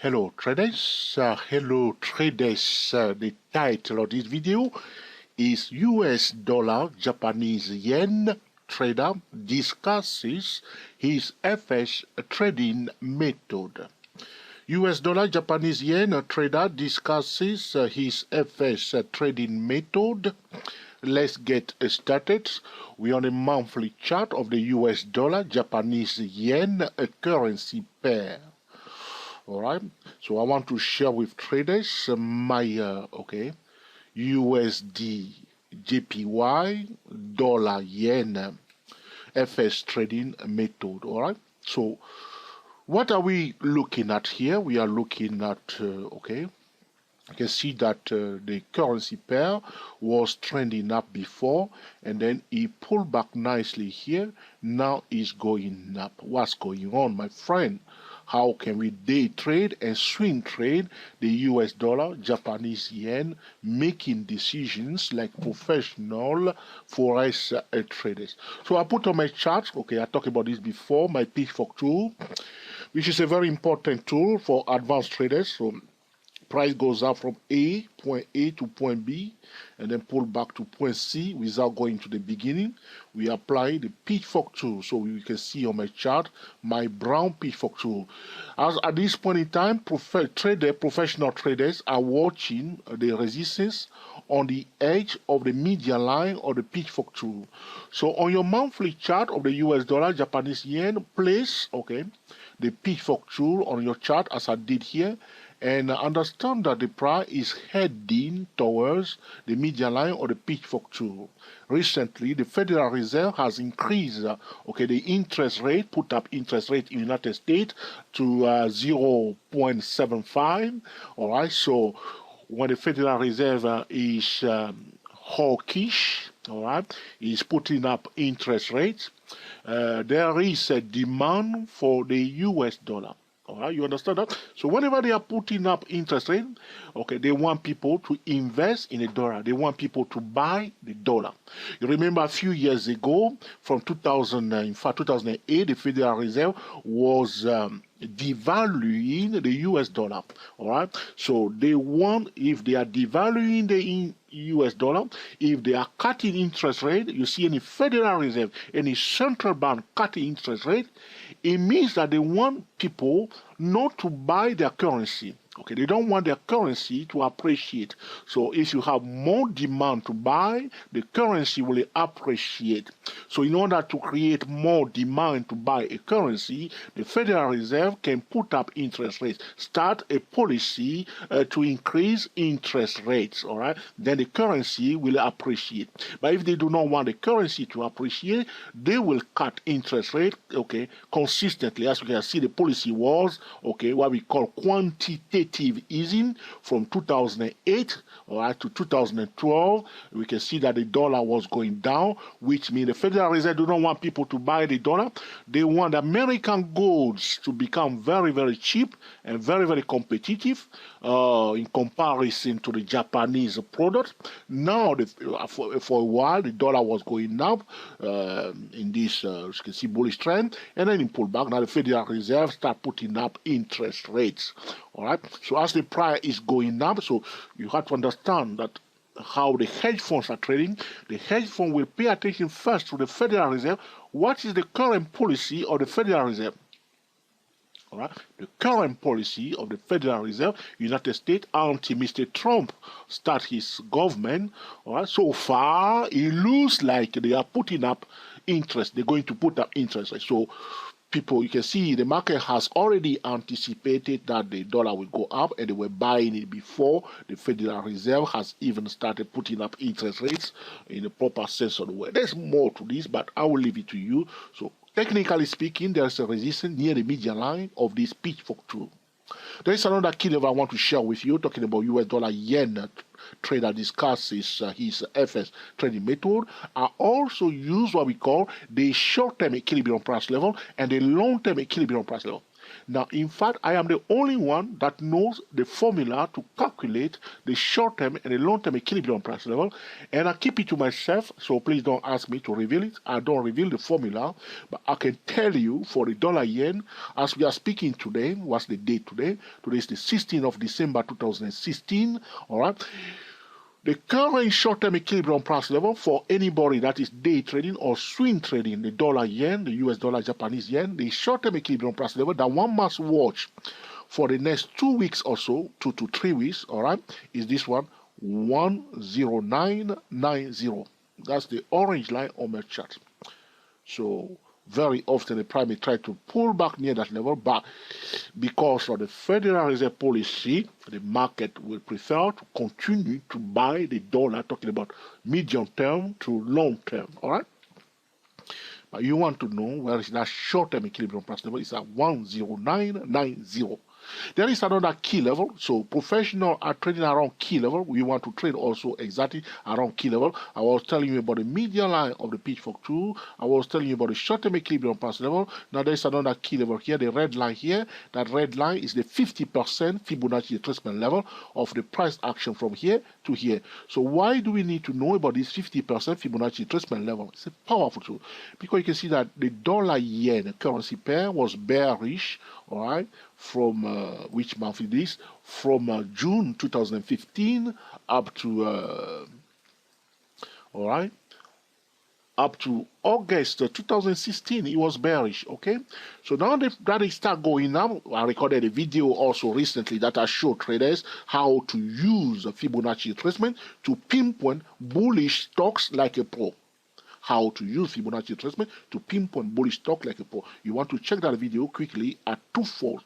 Hello traders, the title of this video is US dollar Japanese yen trader discusses his FX trading method. US dollar Japanese yen trader discusses his FX trading method. Let's get started. We're on a monthly chart of the US dollar Japanese yen currency pair. Alright, so I want to share with traders my USD JPY dollar yen FX trading method. Alright, so what are we looking at here? We are looking at you can see that the currency pair was trending up before, and then it pulled back nicely here. Now it's going up. What's going on, my friend? How can we day trade and swing trade the US dollar, Japanese yen, making decisions like professional forex traders? So I put on my chart, I talked about this before, my pitchfork tool, which is a very important tool for advanced traders. So price goes up from point A to point B, and then pull back to point C without going to the beginning. We apply the pitchfork tool. So you can see on my chart my brown pitchfork tool. As at this point in time, professional traders are watching the resistance on the edge of the median line of the pitchfork tool. So on your monthly chart of the US dollar Japanese yen, place the pitchfork tool on your chart as I did here, and understand that the price is heading towards the median line or the pitchfork tool. Recently, the Federal Reserve has increased the interest rate, put up interest rate in the United States to 0.75. All right, so when the Federal Reserve is hawkish, all right, is putting up interest rates, there is a demand for the US dollar. All right, you understand that? So whenever they are putting up interest rate, they want people to invest in a dollar. They want people to buy the dollar. You remember a few years ago, from 2008, the Federal Reserve was devaluing the US dollar. All right, so they want, if they are devaluing the US dollar, if they are cutting interest rate, you see any Federal Reserve, any central bank cutting interest rate, it means that they want people not to buy their currency. They don't want their currency to appreciate. So if you have more demand to buy, the currency will appreciate. So in order to create more demand to buy a currency, the Federal Reserve can put up interest rates, start a policy to increase interest rates, all right? Then the currency will appreciate. But if they do not want the currency to appreciate, they will cut interest rate, consistently. As you can see, the policy was, what we call quantitative easing from 2008 to 2012. We can see that the dollar was going down, which means the Federal Reserve do not want people to buy the dollar. They want American goods to become very, very cheap and very, very competitive in comparison to the Japanese product. Now, for a while, the dollar was going up in this, you can see, bullish trend, and then it pulled back. Now the Federal Reserve start putting up interest rates. All right. So as the price is going up, so you have to understand that how the hedge funds are trading. The hedge fund will pay attention first to the Federal Reserve. What is the current policy of the Federal Reserve? All right. The current policy of the Federal Reserve, United States, until Mr. Trump start his government. All right. So far, it looks like they are putting up interest. They're going to put up interest. So people, you can see the market has already anticipated that the dollar will go up, and they were buying it before the Federal Reserve has even started putting up interest rates in the proper sense of the word. There's more to this, but I will leave it to you. So technically speaking, there's a resistance near the median line of this pitchfork tool. There is another key level I want to share with you, talking about US dollar yen trader discusses his FX trading method. I also use what we call the short-term equilibrium price level and the long-term equilibrium price level. Now, in fact, I am the only one that knows the formula to calculate the short-term and the long-term equilibrium price level, and I keep it to myself, so please don't ask me to reveal it. I don't reveal the formula, but I can tell you for the dollar yen, as we are speaking today, what's the date today? Today is the 16th of December 2016, all right? The current short-term equilibrium price level for anybody that is day trading or swing trading the dollar yen, the US dollar, Japanese yen, the short-term equilibrium price level that one must watch for the next 2 weeks or so, 2 to 3 weeks, all right, is this one, 10990. That's the orange line on my chart. So very often the prime may try to pull back near that level, but because of the Federal Reserve policy, the market will prefer to continue to buy the dollar, talking about medium term to long term, all right? But you want to know where is that short-term equilibrium price level? It's at 10990. There is another key level. So professionals are trading around key level. We want to trade also exactly around key level. I was telling you about the median line of the pitchfork tool. I was telling you about the short-term equilibrium price level. Now there's another key level here, the red line here. That red line is the 50% Fibonacci retracement level of the price action from here to here. So why do we need to know about this 50% Fibonacci retracement level? It's a powerful tool because you can see that the dollar yen currency pair was bearish, all right, from which month it is? From June 2015 up to all right, up to August 2016, it was bearish, okay? So now that it start going up, I recorded a video also recently that I showed traders how to use Fibonacci retracement to pinpoint bullish stocks like a pro. How to use Fibonacci retracement to pinpoint bullish stock like a pro. You want to check that video quickly at 24,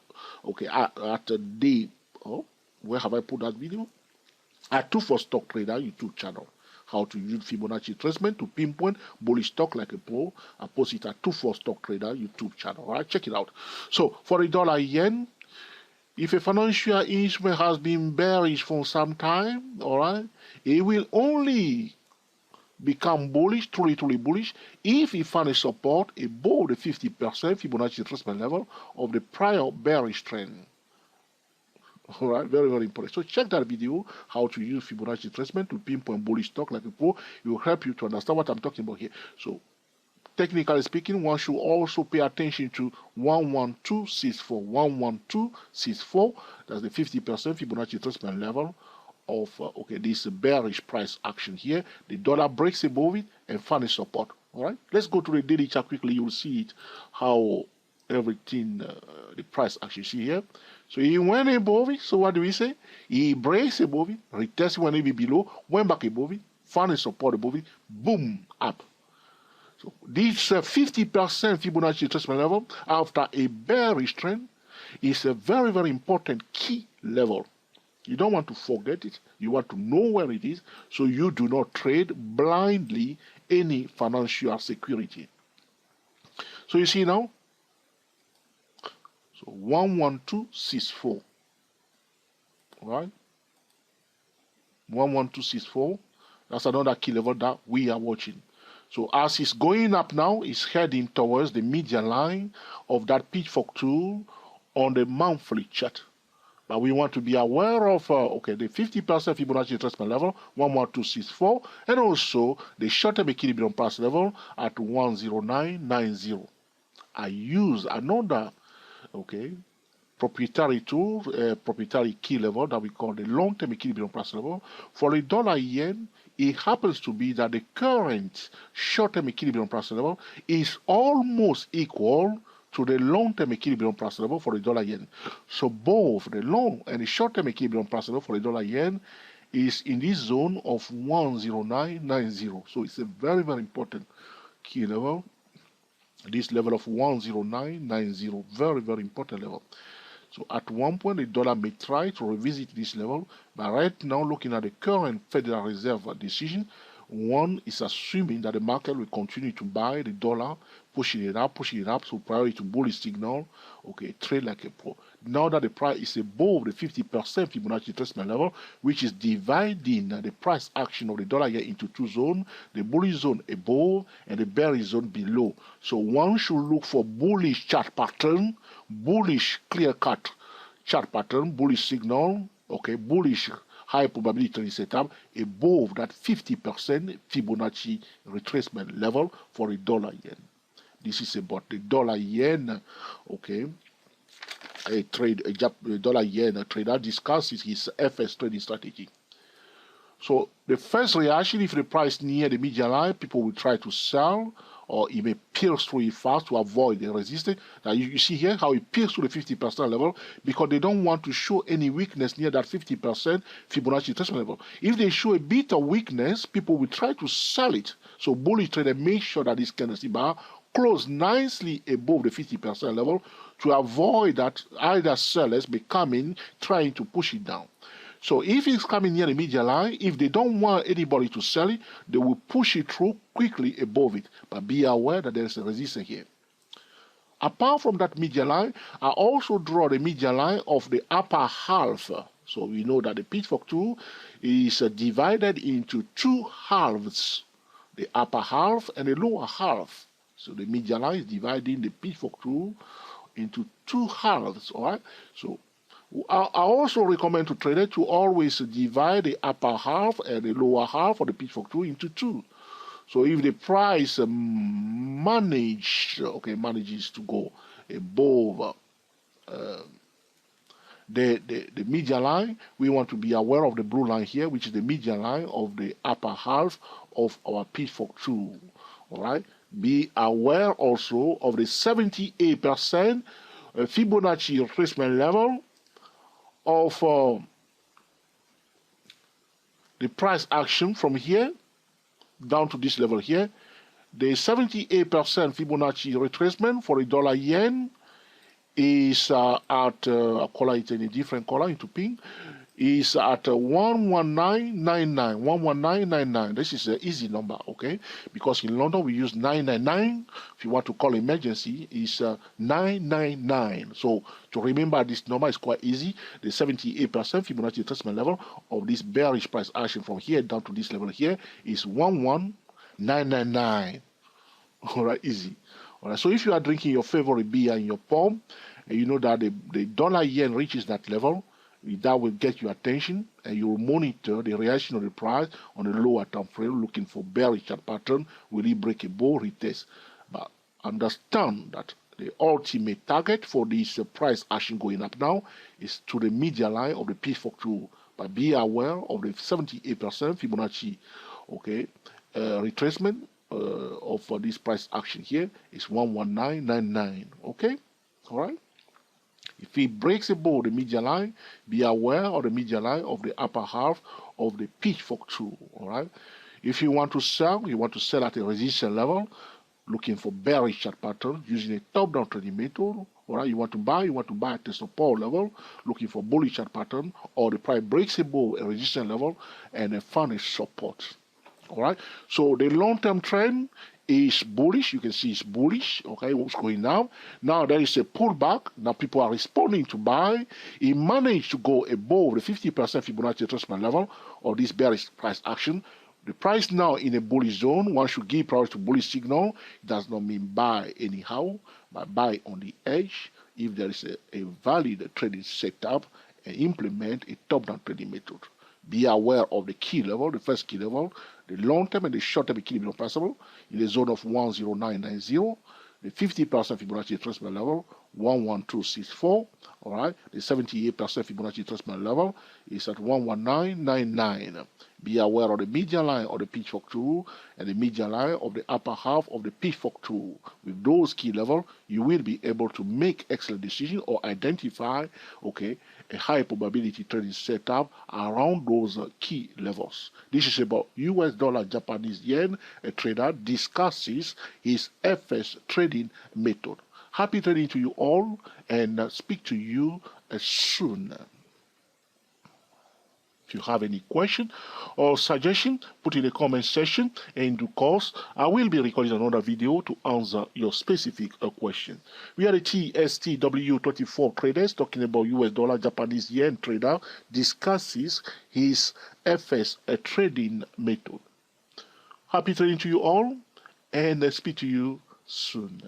okay, at the, oh, where have I put that video? At 24 Stock Trader YouTube channel. How to use Fibonacci retracement to pinpoint bullish stock like a pro. I post it at 24 Stock Trader YouTube channel. All right, check it out. So for the dollar yen, if a financial instrument has been bearish for some time, all right, it will only become bullish, truly bullish, if it finds support above the 50% Fibonacci retracement level of the prior bearish trend. All right, very important. So check that video, how to use Fibonacci retracement to pinpoint bullish stock like a pro. It will help you to understand what I'm talking about here. So technically speaking, one should also pay attention to 11264. 11264, that's the 50% Fibonacci retracement level of okay, this bearish price action here. The dollar breaks above it and finds support. All right, let's go to the daily chart quickly. You will see it, how everything, the price action, see here. So he went above it. So what do we say? He breaks above it, retested when it be below, went back above it, found a support above it, boom, up. So this 50% Fibonacci retracement level after a bearish trend is a very important key level. You don't want to forget it. You want to know where it is, so you do not trade blindly any financial security. So you see now, so 11264, right? 11264, that's another key level that we are watching. So as it's going up now, it's heading towards the median line of that pitchfork tool on the monthly chart. But we want to be aware of, okay, the 50% Fibonacci retracement level, 11264, and also the short-term equilibrium price level at 10990. I use another, okay, proprietary tool, proprietary key level that we call the long-term equilibrium price level. For the dollar yen, it happens to be that the current short-term equilibrium price level is almost equal to the long-term equilibrium price level for the dollar yen. So both the long and the short-term equilibrium price level for the dollar yen is in this zone of 10990. So it's a very important key level. This level of 10990, very important level. So at one point the dollar may try to revisit this level, but right now, looking at the current Federal Reserve decision, one is assuming that the market will continue to buy the dollar, pushing it up, so priority to bullish signal, okay, trade like a pro. now that the price is above the 50% Fibonacci retracement level, which is dividing the price action of the dollar yen into two zones, the bullish zone above and the bearish zone below. So one should look for bullish chart pattern, bullish clear-cut chart pattern, bullish signal, okay, bullish high probability trading setup above that 50% Fibonacci retracement level for the dollar yen. This is about the dollar yen, okay. A dollar yen trader discusses his FS trading strategy. So the first reaction, if the price near the median line, people will try to sell, or it may pierce through it fast to avoid the resistance. Now you see here how it pierces through the 50% level because they don't want to show any weakness near that 50% Fibonacci retracement level. If they show a bit of weakness, people will try to sell it. So bullish trader make sure that this candlestick bar close nicely above the 50% level to avoid that either sellers may come in trying to push it down. So if it's coming near the median line, if they don't want anybody to sell it, they will push it through quickly above it. But be aware that there's a resistance here. Apart from that median line, I also draw the median line of the upper half. So we know that the pitchfork tool is divided into two halves, the upper half and the lower half. So the median line is dividing the pitchfork tool into two halves, all right? So I also recommend to traders to always divide the upper half and the lower half of the pitchfork tool into two. So if the price manages to go above the median line, we want to be aware of the blue line here, which is the median line of the upper half of our pitchfork tool. All right. Be aware also of the 78% Fibonacci retracement level of the price action from here down to this level here. The 78% Fibonacci retracement for the dollar yen is at, I'll color it in a different color into pink, is at 119.99. 119.99. This is an easy number, okay? Because in London we use 999. If you want to call emergency, is 999. So to remember this number is quite easy. The 78% Fibonacci retracement level of this bearish price action from here down to this level here is 11999. All right, easy. All right. So if you are drinking your favorite beer in your palm, and you know that the dollar yen reaches that level, that will get your attention, and you will monitor the reaction of the price on the lower time frame, looking for bearish chart pattern. Will it break a bull retest? But understand that the ultimate target for this price action going up now is to the median line of the pitchfork tool. But be aware of the 78% Fibonacci, okay, retracement of this price action here is 119.99. Okay, all right. If it breaks above the median line, be aware of the median line of the upper half of the pitchfork tool, all right? If you want to sell at a resistance level, looking for bearish chart pattern using a top-down trading method, all right? You want to buy at the support level, looking for bullish chart pattern, or the price breaks above a resistance level and found a support, all right? So the long-term trend is bullish. You can see it's bullish. Okay, what's going down? Now there is a pullback. Now people are responding to buy. It managed to go above the 50% Fibonacci retracement level of this bearish price action. The price now in a bullish zone. One should give priority to bullish signal. It does not mean buy anyhow, but buy on the edge if there is a valid trading setup and implement a top-down trading method. Be aware of the key level, the first key level, the long-term and the short-term equilibrium principle in the zone of 10990, the 50% Fibonacci retracement level 11264. All right, the 78% Fibonacci retracement level is at 11999. Be aware of the median line of the pitchfork tool and the median line of the upper half of the pitchfork tool. With those key levels, you will be able to make excellent decisions or identify, okay, a high probability trading setup around those key levels. This is about US dollar Japanese yen. A trader discusses his FS trading method. Happy trading to you all, and speak to you soon. If you have any question or suggestion, put in the comment section, and in due course, I will be recording another video to answer your specific question. We are the TSTW24 traders talking about US dollar, Japanese yen trader discusses his FS trading method. Happy trading to you all, and speak to you soon.